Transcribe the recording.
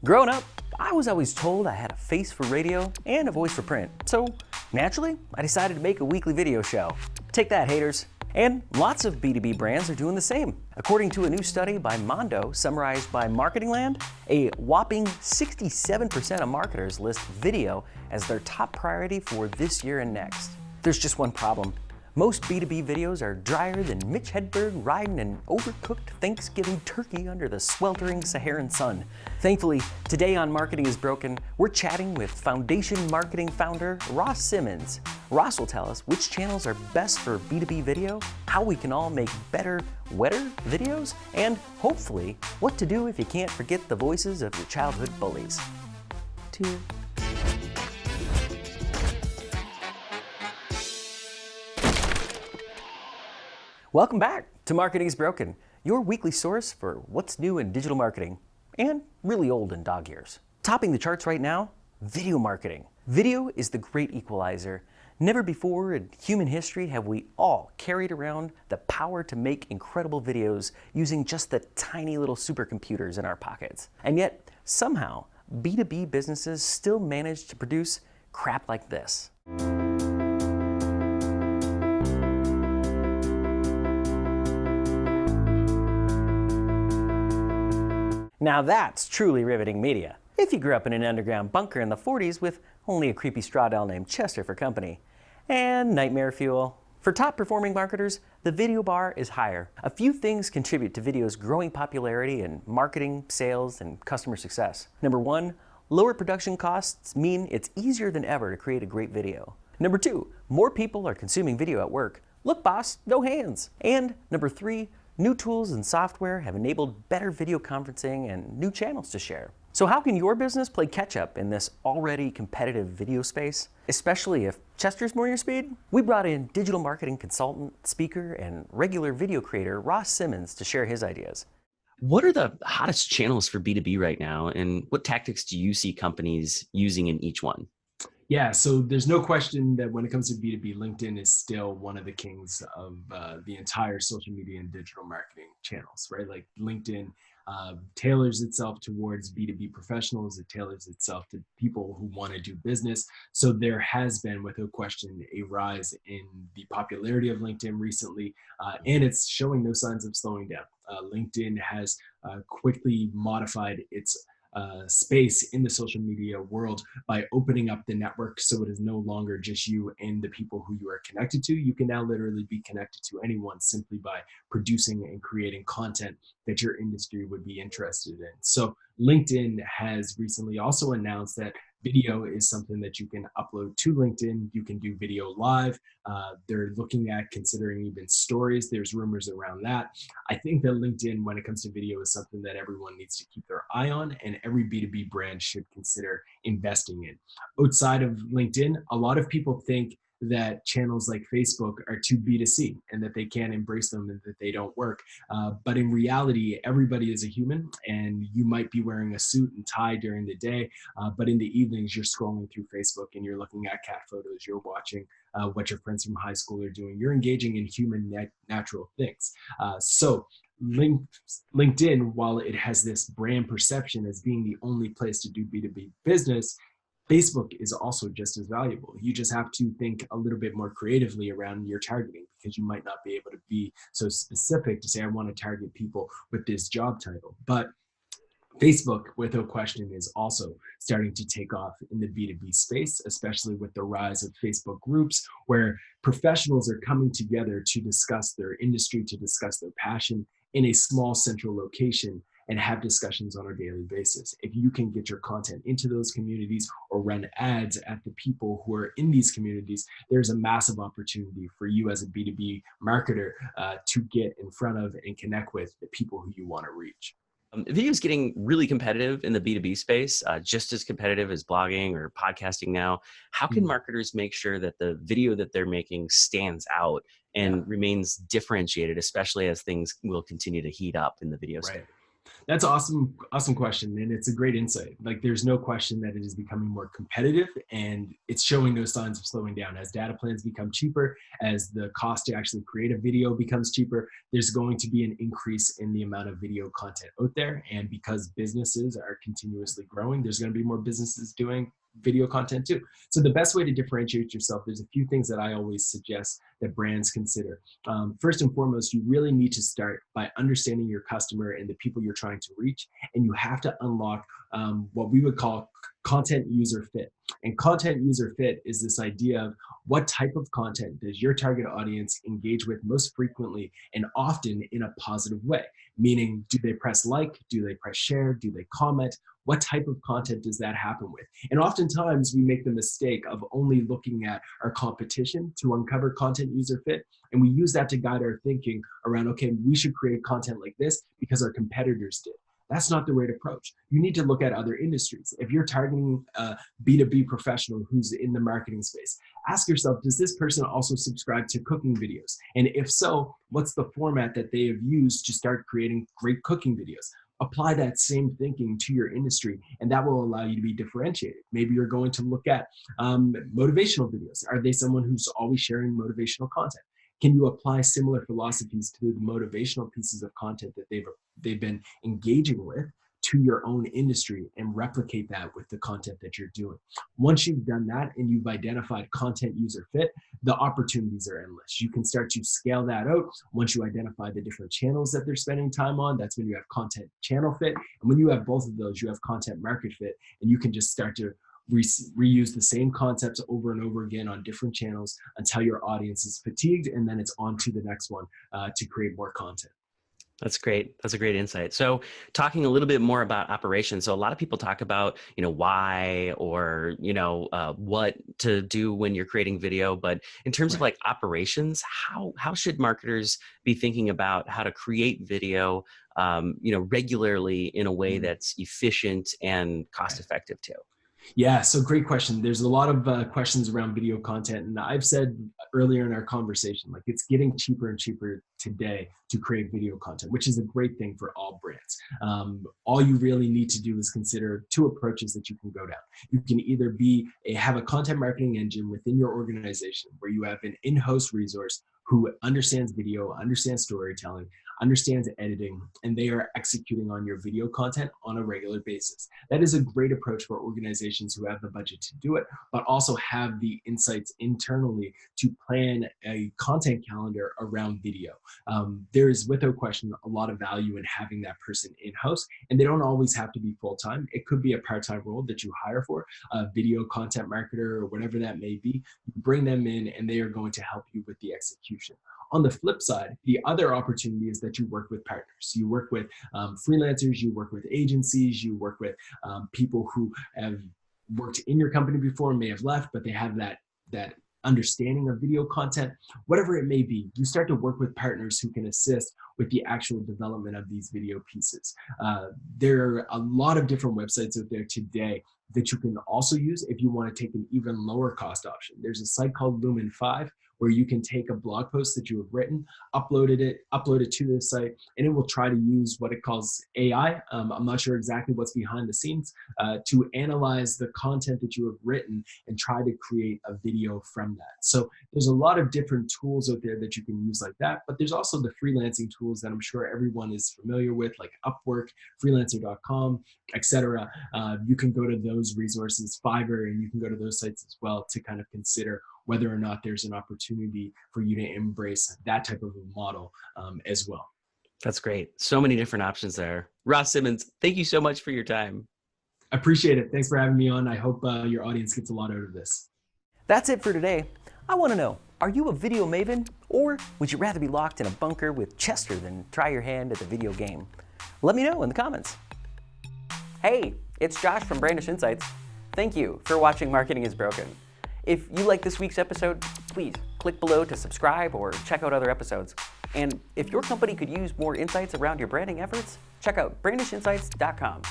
Growing up, I was always told I had a face for radio and a voice for print, so naturally, I decided to make a weekly video show. Take that, haters. And lots of B2B brands are doing the same. According to a new study by Mondo, summarized by Marketing Land, a whopping 67% of marketers list video as their top priority for this year and next. There's just one problem. Most B2B videos are drier than Mitch Hedberg riding an overcooked Thanksgiving turkey under the sweltering Saharan sun. Thankfully, today on Marketing is Broken, we're chatting with Foundation Marketing founder Ross Simmonds. Ross will tell us which channels are best for B2B video, how we can all make better, wetter videos, and hopefully, what to do if you can't forget the voices of your childhood bullies. Cheers. Welcome back to Marketing is Broken, your weekly source for what's new in digital marketing and really old in dog years. Topping the charts right now, video marketing. Video is the great equalizer. Never before in human history have we all carried around the power to make incredible videos using just the tiny little supercomputers in our pockets. And yet, somehow, B2B businesses still manage to produce crap like this. Now that's truly riveting media. If you grew up in an underground bunker in the 40s with only a creepy straw doll named Chester for company. And nightmare fuel. For top performing marketers, the video bar is higher. A few things contribute to video's growing popularity in marketing, sales, and customer success. Number one, lower production costs mean it's easier than ever to create a great video. Number two, more people are consuming video at work. Look boss, no hands. And number three, new tools and software have enabled better video conferencing and new channels to share. So how can your business play catch-up in this already competitive video space, especially if Chester's more your speed? We brought in digital marketing consultant, speaker, and regular video creator Ross Simmonds to share his ideas. What are the hottest channels for B2B right now, and what tactics do you see companies using in each one? Yeah, so there's no question that when it comes to B2B, LinkedIn is still one of the kings of the entire social media and digital marketing channels, right? Like LinkedIn tailors itself towards B2B professionals. It tailors itself to people who want to do business. So there has been, without question, a rise in the popularity of LinkedIn recently, and it's showing no signs of slowing down. LinkedIn has quickly modified its space in the social media world by opening up the network so it is no longer just you and the people who you are connected to. You can now literally be connected to anyone simply by producing and creating content that your industry would be interested in. So LinkedIn has recently also announced that video is something that you can upload to LinkedIn. You can do video live. They're looking at considering even stories. There's rumors around that. I think that LinkedIn, when it comes to video, is something that everyone needs to keep their eye on, and every B2B brand should consider investing in. Outside of LinkedIn, a lot of people think that channels like Facebook are too B2C and that they can't embrace them and that they don't work. But in reality, everybody is a human, and you might be wearing a suit and tie during the day, but in the evenings, you're scrolling through Facebook and you're looking at cat photos, you're watching what your friends from high school are doing, you're engaging in human natural things. So LinkedIn, while it has this brand perception as being the only place to do B2B business, Facebook is also just as valuable. You just have to think a little bit more creatively around your targeting, because you might not be able to be so specific to say, I want to target people with this job title. But Facebook, without question, is also starting to take off in the B2B space, especially with the rise of Facebook groups, where professionals are coming together to discuss their industry, to discuss their passion in a small central location, and have discussions on a daily basis. If you can get your content into those communities or run ads at the people who are in these communities, there's a massive opportunity for you as a B2B marketer to get in front of and connect with the people who you want to reach. Video is getting really competitive in the B2B space, just as competitive as blogging or podcasting now. How can marketers make sure that the video that they're making stands out and remains differentiated, especially as things will continue to heat up in the video space? Right. That's awesome, awesome question. And it's a great insight. Like there's no question that it is becoming more competitive and it's showing no signs of slowing down. As data plans become cheaper, as the cost to actually create a video becomes cheaper, there's going to be an increase in the amount of video content out there. And because businesses are continuously growing, there's going to be more businesses doing video content too. So the best way to differentiate yourself, there's a few things that I always suggest that brands consider. First and foremost, you really need to start by understanding your customer and the people you're trying to reach, and you have to unlock what we would call content user fit. And content user fit is this idea of what type of content does your target audience engage with most frequently and often in a positive way? Meaning, do they press like? Do they press share? Do they comment? What type of content does that happen with? And oftentimes we make the mistake of only looking at our competition to uncover content user fit. And we use that to guide our thinking around, okay, we should create content like this because our competitors did. That's not the right approach. You need to look at other industries. If you're targeting a B2B professional who's in the marketing space, ask yourself, does this person also subscribe to cooking videos? And if so, what's the format that they have used to start creating great cooking videos? Apply that same thinking to your industry, and that will allow you to be differentiated. Maybe you're going to look at motivational videos. Are they someone who's always sharing motivational content? Can you apply similar philosophies to the motivational pieces of content that they've been engaging with to your own industry and replicate that with the content that you're doing? Once you've done that and you've identified content user fit, the opportunities are endless. You can start to scale that out. Once you identify the different channels that they're spending time on, that's when you have content channel fit. And when you have both of those, you have content market fit, and you can just start to reuse the same concepts over and over again on different channels until your audience is fatigued, and then it's on to the next one to create more content. That's great. That's a great insight. So talking a little bit more about operations. So a lot of people talk about, why or, what to do when you're creating video, but in terms of like operations, how should marketers be thinking about how to create video, regularly in a way that's efficient and cost effective too? Yeah, so great question. There's a lot of questions around video content. And I've said earlier in our conversation, like it's getting cheaper and cheaper today to create video content, which is a great thing for all brands. All you really need to do is consider two approaches that you can go down. You can either have a content marketing engine within your organization where you have an in-house resource who understands video, understands storytelling, understands editing, and they are executing on your video content on a regular basis. That is a great approach for organizations who have the budget to do it, but also have the insights internally to plan a content calendar around video. There is, without question, a lot of value in having that person in-house, and they don't always have to be full-time. It could be a part-time role that you hire for, a video content marketer or whatever that may be. You bring them in and they are going to help you with the execution. On the flip side, the other opportunity is that you work with partners. You work with freelancers, you work with agencies, you work with people who have worked in your company before and may have left, but they have that understanding of video content, whatever it may be. You start to work with partners who can assist with the actual development of these video pieces. There are a lot of different websites out there today that you can also use if you want to take an even lower cost option. There's a site called Lumen 5 where you can take a blog post that you have written, upload it to the site, and it will try to use what it calls AI. I'm not sure exactly what's behind the scenes to analyze the content that you have written and try to create a video from that. So there's a lot of different tools out there that you can use like that, but there's also the freelancing tools that I'm sure everyone is familiar with, like Upwork, freelancer.com, etc. You can go to those resources, Fiverr, and you can go to those sites as well to kind of consider whether or not there's an opportunity for you to embrace that type of a model as well. That's great. So many different options there. Ross Simmonds, thank you so much for your time. I appreciate it. Thanks for having me on. I hope your audience gets a lot out of this. That's it for today. I want to know, are you a video maven, or would you rather be locked in a bunker with Chester than try your hand at the video game? Let me know in the comments. Hey, it's Josh from Brandish Insights. Thank you for watching Marketing is Broken. If you like this week's episode, please click below to subscribe or check out other episodes. And if your company could use more insights around your branding efforts, check out brandishinsights.com.